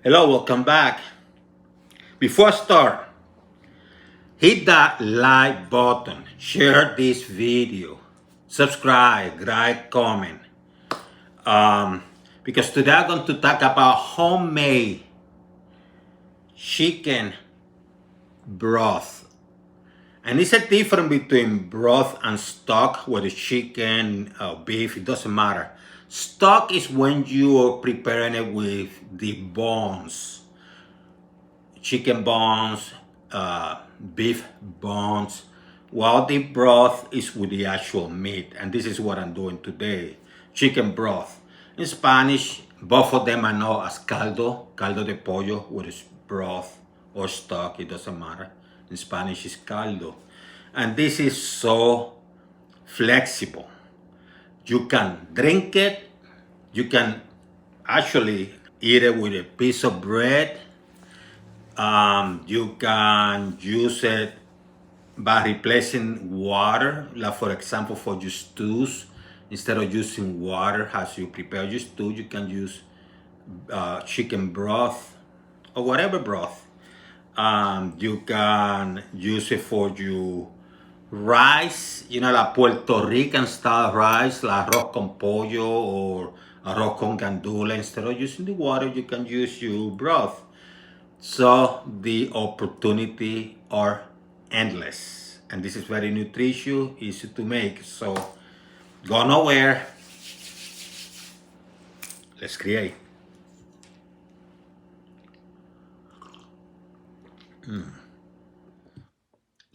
Hello, welcome back. Before I start, hit that like button, share this video, subscribe, write, comment. Because today I'm going to talk about homemade chicken broth. And it's a difference between broth and stock, whether it's chicken or beef, it doesn't matter. Stock is when you are preparing it with the bones. Chicken bones, beef bones, while the broth is with the actual meat. And this is what I'm doing today. Chicken broth. In Spanish, both of them I know as caldo de pollo, whether it's broth or stock, it doesn't matter. In Spanish, it's caldo. And this is so flexible. You can drink it, you can actually eat it with a piece of bread. You can use it by replacing water, like for example for your stews. Instead of using water as you prepare your stew, you can use chicken broth or whatever broth. You can use it for your rice, like Puerto Rican style rice, like arroz con pollo or arroz con gandula. Instead of using the water, you can use your broth. So the opportunity are endless, and this is very nutritious, easy to make. So go nowhere. Let's create.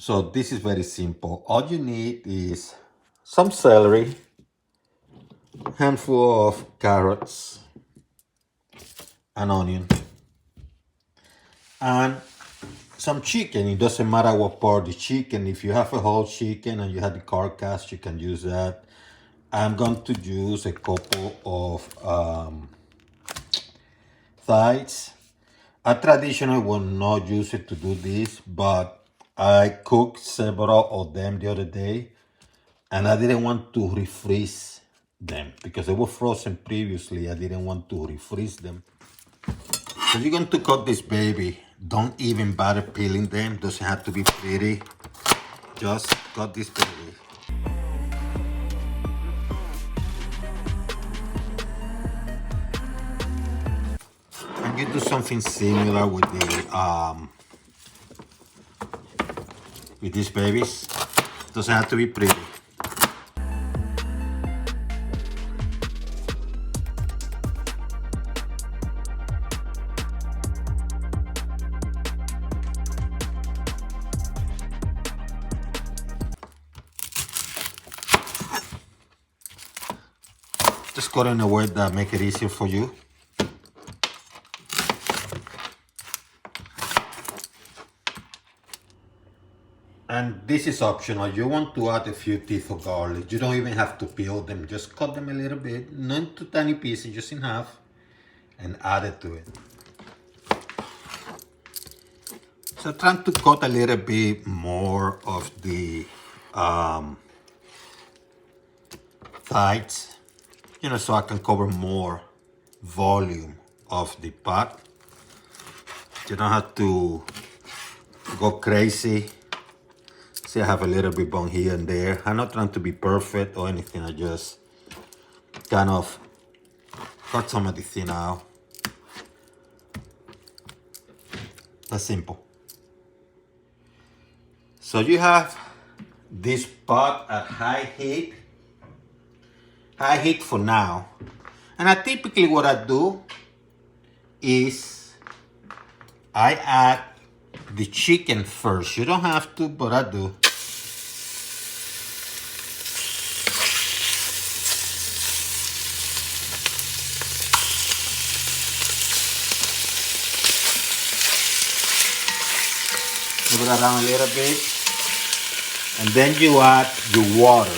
So this is very simple. All you need is some celery, handful of carrots, an onion, and some chicken. It doesn't matter what part of the chicken. If you have a whole chicken and you have the carcass, you can use that. I'm going to use a couple of thighs. I traditionally will not use it to do this, but I cooked several of them the other day, and I didn't want to refreeze them because they were frozen previously. I didn't want to refreeze them. So you're going to cut this baby. Don't even bother peeling them. Doesn't have to be pretty. Just cut this baby. And you do something similar with these babies. Doesn't have to be pretty. Just cut in a way that make it easier for you. And this is optional. You want to add a few teeth of garlic. You don't even have to peel them. Just cut them a little bit, not too tiny pieces, just in half, and add it to it. So trying to cut a little bit more of the thighs, so I can cover more volume of the pot. You don't have to go crazy. See, I have a little bit bone here and there. I'm not trying to be perfect or anything. I just kind of cut some of the thin out. That's simple. So you have this pot at high heat for now. And I typically what I do is I add the chicken first. You don't have to, but I do. Move it around a little bit. And then you add the water.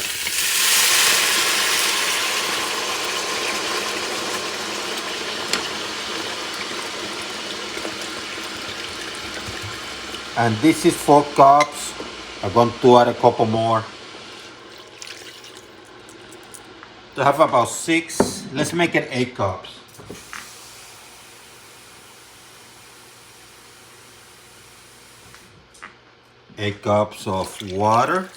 And this is 4 cups. I'm going to add a couple more. To have about 6, let's make it 8 cups. 8 cups of water.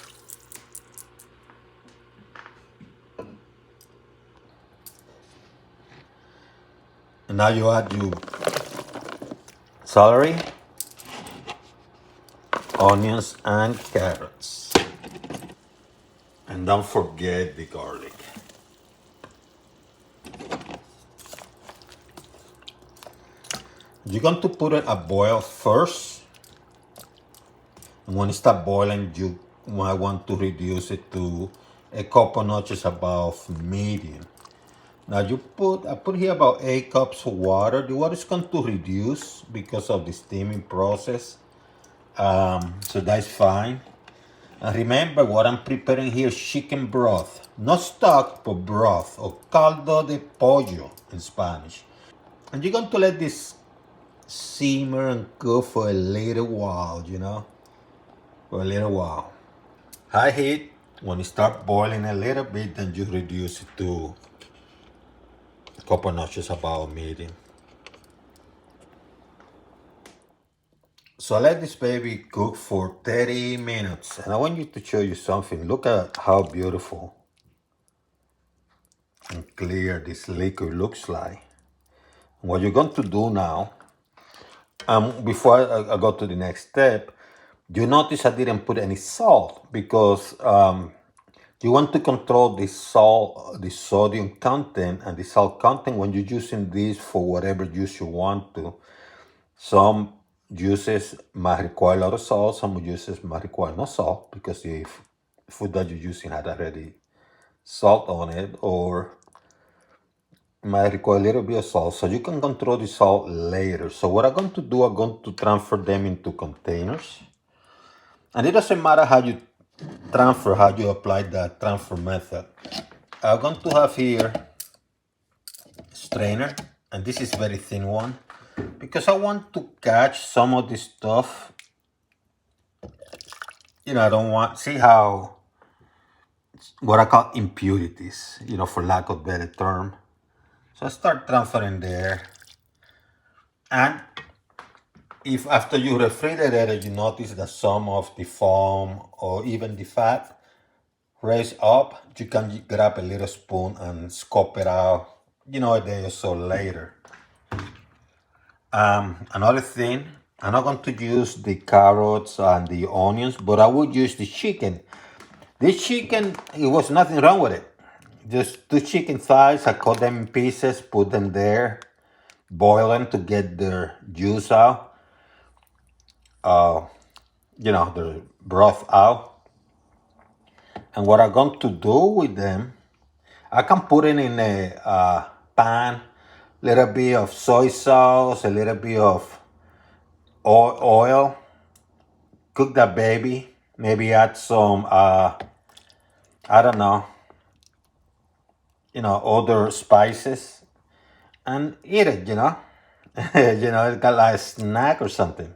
And now you add your celery, onions, and carrots. And don't forget the garlic. You're going to put it a boil first. And when it starts boiling, you might want to reduce it to a couple notches above medium. Now I put here about 8 cups of water. The water is going to reduce because of the steaming process. So that's fine. And remember what I'm preparing here is chicken broth. Not stock, but broth, or caldo de pollo in Spanish. And you're going to let this simmer and cook for a little while, for a little while. High heat. When it starts boiling a little bit, then you reduce it to a couple notches above medium. So I let this baby cook for 30 minutes. And I want you to show you something. Look at how beautiful and clear this liquid looks like. What you're going to do now, before I go to the next step, you notice I didn't put any salt because you want to control the salt, the sodium content and the salt content when you're using this for whatever juice you want to. Some juices might require a lot of salt, some juices might require no salt because the food that you're using had already salt on it, or might require a little bit of salt. So you can control the salt later. So what I'm going to do, I'm going to transfer them into containers. And it doesn't matter how you transfer, how you apply that transfer method. I'm going to have here a strainer, and this is a very thin one, because I want to catch some of this stuff. I don't want, see how, what I call impurities, for lack of a better term. So I start transferring there. And if after you refrigerate it, you notice that some of the foam or even the fat raise up, you can grab a little spoon and scoop it out, a day or so later. Another thing, I'm not going to use the carrots and the onions, but I would use the chicken. This chicken, it was nothing wrong with it. Just 2 chicken thighs, I cut them in pieces, put them there, boil them to get their juice out, the broth out. And what I'm going to do with them, I can put it in a pan, little bit of soy sauce, a little bit of oil, cook that baby, maybe add some, I don't know, other spices, and eat it, it's got like a snack or something.